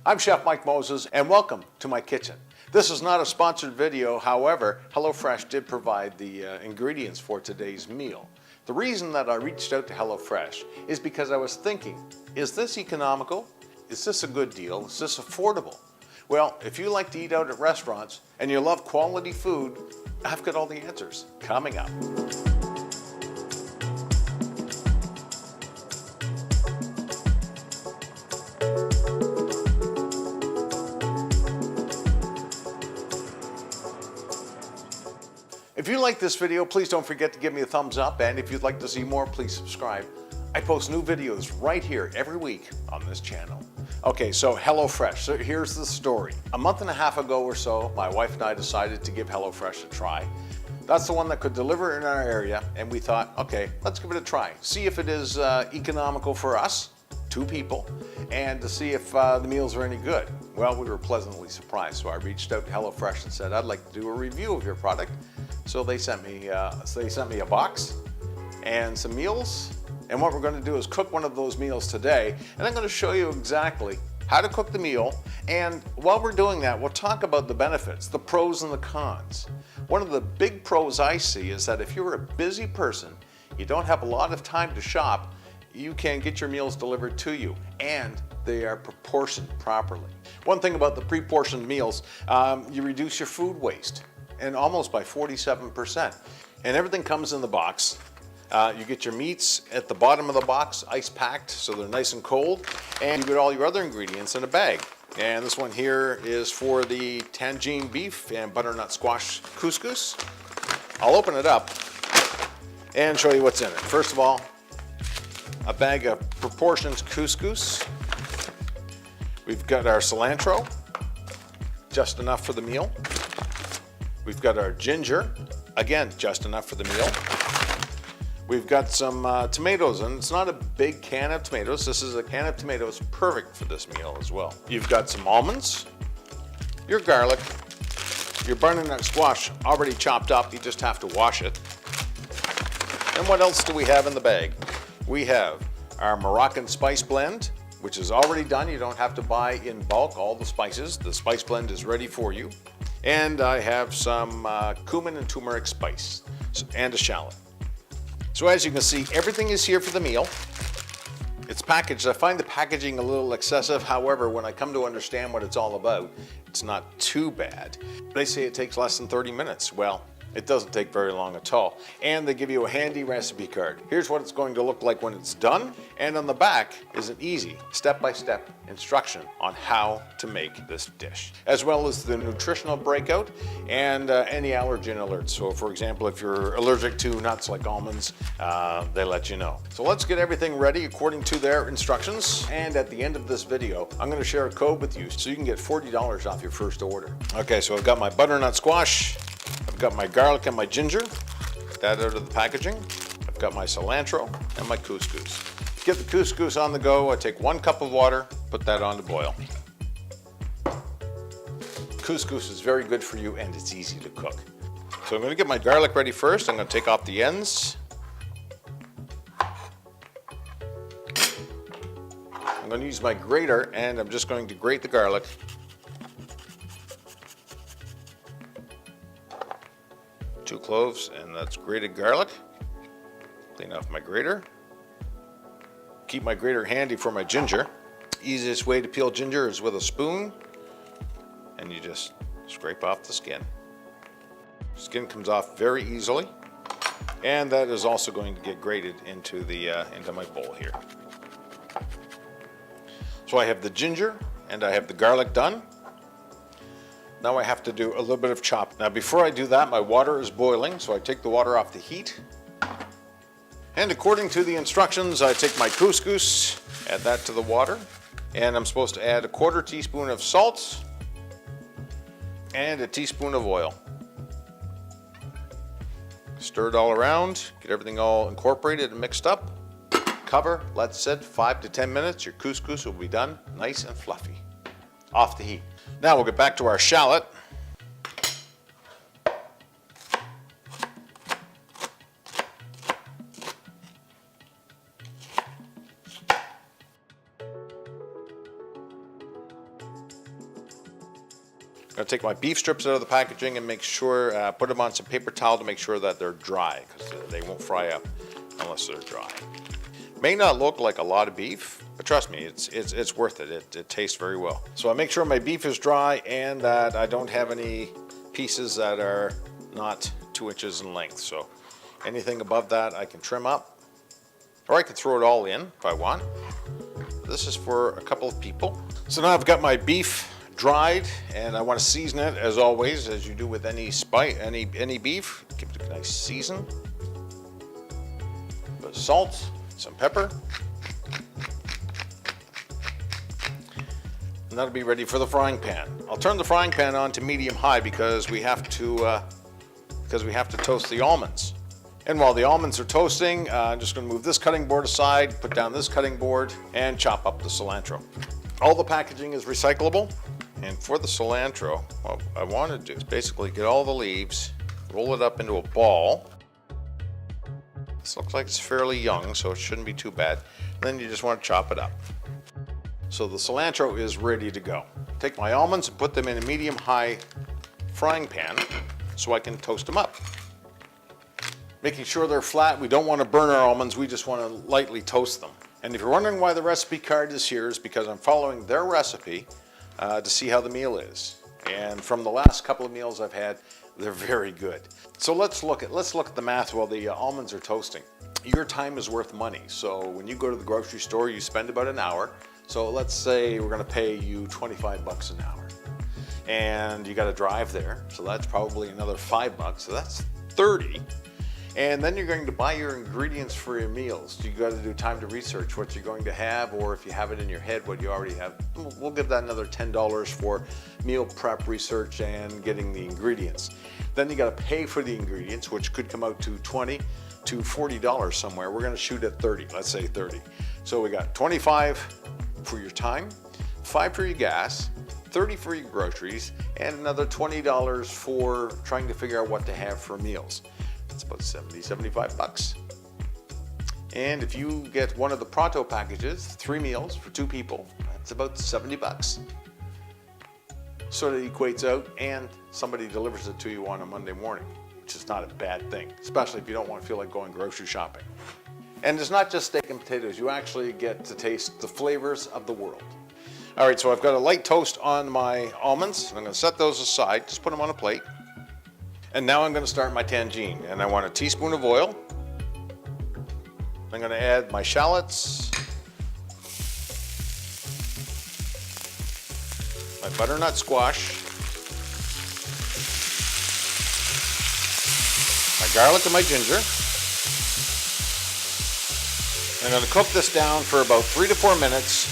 I'm Chef Mike Moses, and welcome to my kitchen. This is not a sponsored video, however, HelloFresh did provide the ingredients for today's meal. The reason that I reached out to HelloFresh is because I was thinking, is this economical? Is this a good deal? Is this affordable? Well, if you like to eat out at restaurants and you love quality food, I've got all the answers coming up. If you like this video, please don't forget to give me a thumbs up, and if you'd like to see more, please subscribe. I post new videos right here every week on this channel. Okay, so HelloFresh. So here's the story. A month and a half ago or so, my wife and I decided to give HelloFresh a try. That's the one that could deliver in our area, and we thought, okay, let's give it a try. See if it is economical for us, 2 people, and to see if the meals are any good. Well, we were pleasantly surprised, so I reached out to HelloFresh and said, I'd like to do a review of your product. So they sent me a box and some meals, and what we're going to do is cook one of those meals today, and I'm going to show you exactly how to cook the meal, and while we're doing that, we'll talk about the benefits, the pros and the cons. One of the big pros I see is that if you're a busy person, you don't have a lot of time to shop, you can get your meals delivered to you, and they are proportioned properly. One thing about the pre-portioned meals, you reduce your food waste, and almost by 47%. And everything comes in the box. You get your meats at the bottom of the box, ice packed, so they're nice and cold, and you get all your other ingredients in a bag. And this one here is for the Tangine Beef and butternut squash couscous. I'll open it up and show you what's in it. First of all, a bag of proportioned couscous. We've got our cilantro, just enough for the meal. We've got our ginger, again, just enough for the meal. We've got some tomatoes, and it's not a big can of tomatoes. This is a can of tomatoes perfect for this meal as well. You've got some almonds, your garlic, your butternut squash already chopped up. You just have to wash it. And what else do we have in the bag? We have our Moroccan spice blend, which is already done. You don't have to buy in bulk all the spices. The spice blend is ready for you. And I have some cumin and turmeric spice and a shallot. So as you can see, everything is here for the meal. It's packaged. I find the packaging a little excessive. However, when I come to understand what it's all about, it's not too bad. They say it takes less than 30 minutes. Well, it doesn't take very long at all. And they give you a handy recipe card. Here's what it's going to look like when it's done. And on the back is an easy step-by-step instruction on how to make this dish, as well as the nutritional breakout and any allergen alerts. So for example, if you're allergic to nuts like almonds, they let you know. So let's get everything ready according to their instructions. And at the end of this video, I'm going to share a code with you so you can get $40 off your first order. Okay, so I've got my butternut squash. I've got my garlic and my ginger, that out of the packaging. I've got my cilantro and my couscous. To get the couscous on the go, I take 1 cup of water, put that on to boil. Couscous is very good for you and it's easy to cook. So I'm going to get my garlic ready first. I'm going to take off the ends. I'm going to use my grater and I'm just going to grate the garlic. Two cloves, and that's grated garlic. Clean off my grater. Keep my grater handy for my ginger. Easiest way to peel ginger is with a spoon, and you just scrape off the skin. Skin comes off very easily, and that is also going to get grated into my bowl here. So I have the ginger and I have the garlic done. Now I have to do a little bit of chop. Now before I do that, my water is boiling, so I take the water off the heat. And according to the instructions, I take my couscous, add that to the water, and I'm supposed to add a 1/4 teaspoon of salt and a teaspoon of oil. Stir it all around, get everything all incorporated and mixed up. Cover, let it sit 5 to 10 minutes. Your couscous will be done nice and fluffy. Off the heat. Now we'll get back to our shallot. going to take my beef strips out of the packaging and make sure, put them on some paper towel to make sure that they're dry, because they won't fry up unless they're dry. May not look like a lot of beef, but trust me, it's worth it. It tastes very well. So I make sure my beef is dry and that I don't have any pieces that are not 2 inches in length. So anything above that I can trim up, or I can throw it all in if I want. This is for a couple of people. So now I've got my beef dried, and I want to season it as always, as you do with any beef. Give it a nice season. But salt, some pepper, and that'll be ready for the frying pan. I'll turn the frying pan on to medium-high because we have to toast the almonds. And while the almonds are toasting, I'm just going to move this cutting board aside, put down this cutting board, and chop up the cilantro. All the packaging is recyclable, and for the cilantro, what I want to do is basically get all the leaves, roll it up into a ball. This looks like it's fairly young, so it shouldn't be too bad. And then you just want to chop it up. So the cilantro is ready to go. Take my almonds and put them in a medium-high frying pan so I can toast them up. Making sure they're flat. We don't want to burn our almonds, we just want to lightly toast them. And if you're wondering why the recipe card is here, is because I'm following their recipe to see how the meal is. And from the last couple of meals I've had, they're very good. So let's look at the math while the almonds are toasting. Your time is worth money. So when you go to the grocery store, you spend about an hour. So let's say we're going to pay you 25 bucks an hour. And you got to drive there. So that's probably another 5 bucks. So that's 30. And then you're going to buy your ingredients for your meals. You got to do time to research what you're going to have, or if you have it in your head what you already have. We'll give that another $10 for meal prep research and getting the ingredients. Then you got to pay for the ingredients, which could come out to $20 to $40 somewhere. We're going to shoot at 30. Let's say 30. So we got 25 for your time, 5 for your gas, 30 for your groceries, and another $20 for trying to figure out what to have for meals. It's about 75 bucks. And if you get one of the Pronto packages, 3 meals for 2 people, that's about 70 bucks. Sort of equates out, and somebody delivers it to you on a Monday morning, which is not a bad thing, especially if you don't want to feel like going grocery shopping. And it's not just steak and potatoes, you actually get to taste the flavors of the world. All right, so I've got a light toast on my almonds. I'm going to set those aside, just put them on a plate. And now I'm going to start my tangine, and I want a teaspoon of oil. I'm going to add my shallots, my butternut squash, my garlic and my ginger. I'm going to cook this down for about 3 to 4 minutes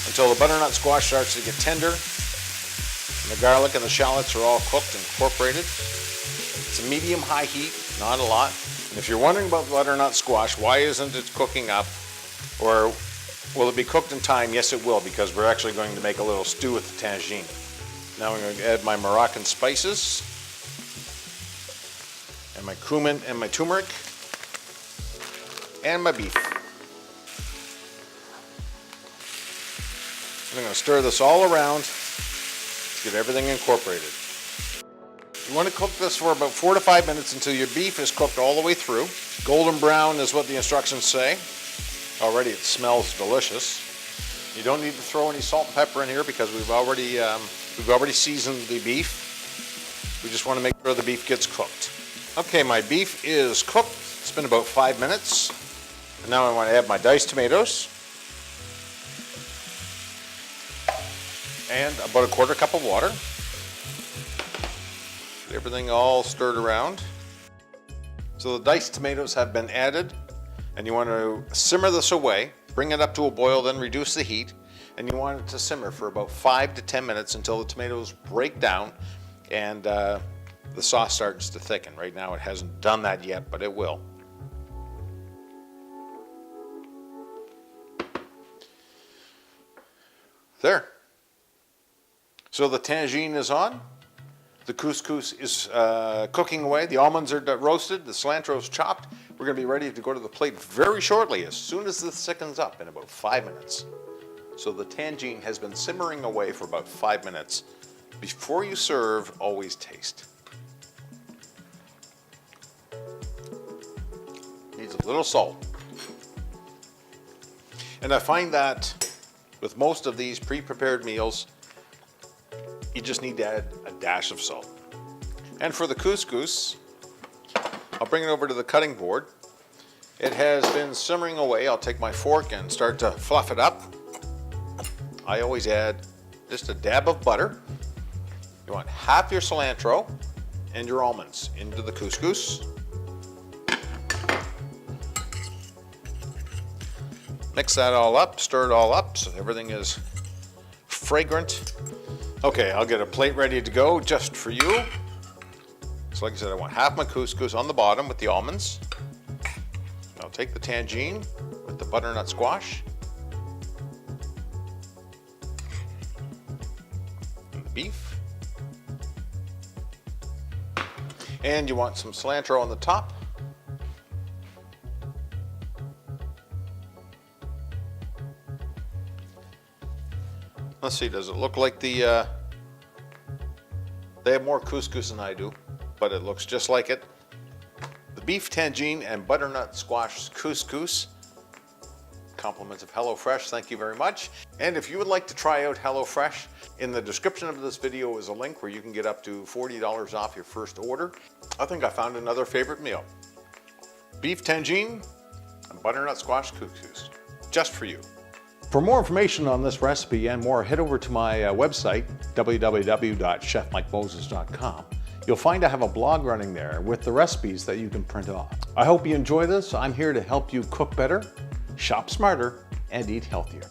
until the butternut squash starts to get tender and the garlic and the shallots are all cooked and incorporated. It's a medium-high heat, not a lot. And if you're wondering about the butternut squash, why isn't it cooking up? Or will it be cooked in time? Yes, it will, because we're actually going to make a little stew with the tangine. Now I'm going to add my Moroccan spices and my cumin and my turmeric and my beef. I'm going to stir this all around to get everything incorporated. You want to cook this for about 4 to 5 minutes until your beef is cooked all the way through. Golden brown is what the instructions say. Already it smells delicious. You don't need to throw any salt and pepper in here because we've already seasoned the beef. We just want to make sure the beef gets cooked. Okay, my beef is cooked. It's been about 5 minutes. And now I want to add my diced tomatoes and about a 1/4 cup of water. Get everything all stirred around. So the diced tomatoes have been added, and you want to simmer this away, bring it up to a boil, then reduce the heat, and you want it to simmer for about 5 to 10 minutes until the tomatoes break down and the sauce starts to thicken. Right now it hasn't done that yet, but it will. There. So the tangine is on. The couscous is cooking away. The almonds are roasted. The cilantro is chopped. We're going to be ready to go to the plate very shortly, as soon as this thickens up in about 5 minutes. So the tangine has been simmering away for about 5 minutes. Before you serve, always taste. Needs a little salt. And I find that with most of these pre-prepared meals, you just need to add a dash of salt. And for the couscous, I'll bring it over to the cutting board. It has been simmering away. I'll take my fork and start to fluff it up. I always add just a dab of butter. You want half your cilantro and your almonds into the couscous. Mix that all up, stir it all up so everything is fragrant. Okay, I'll get a plate ready to go just for you. So like I said, I want half my couscous on the bottom with the almonds. I'll take the tangine with the butternut squash. And the beef. And you want some cilantro on the top. Let's see, does it look like they have more couscous than I do, but it looks just like it. The beef tangine and butternut squash couscous. Compliments of HelloFresh, thank you very much. And if you would like to try out HelloFresh, in the description of this video is a link where you can get up to $40 off your first order. I think I found another favorite meal. Beef tangine and butternut squash couscous, just for you. For more information on this recipe and more, head over to my website, www.chefmikemoses.com. You'll find I have a blog running there with the recipes that you can print off. I hope you enjoy this. I'm here to help you cook better, shop smarter, and eat healthier.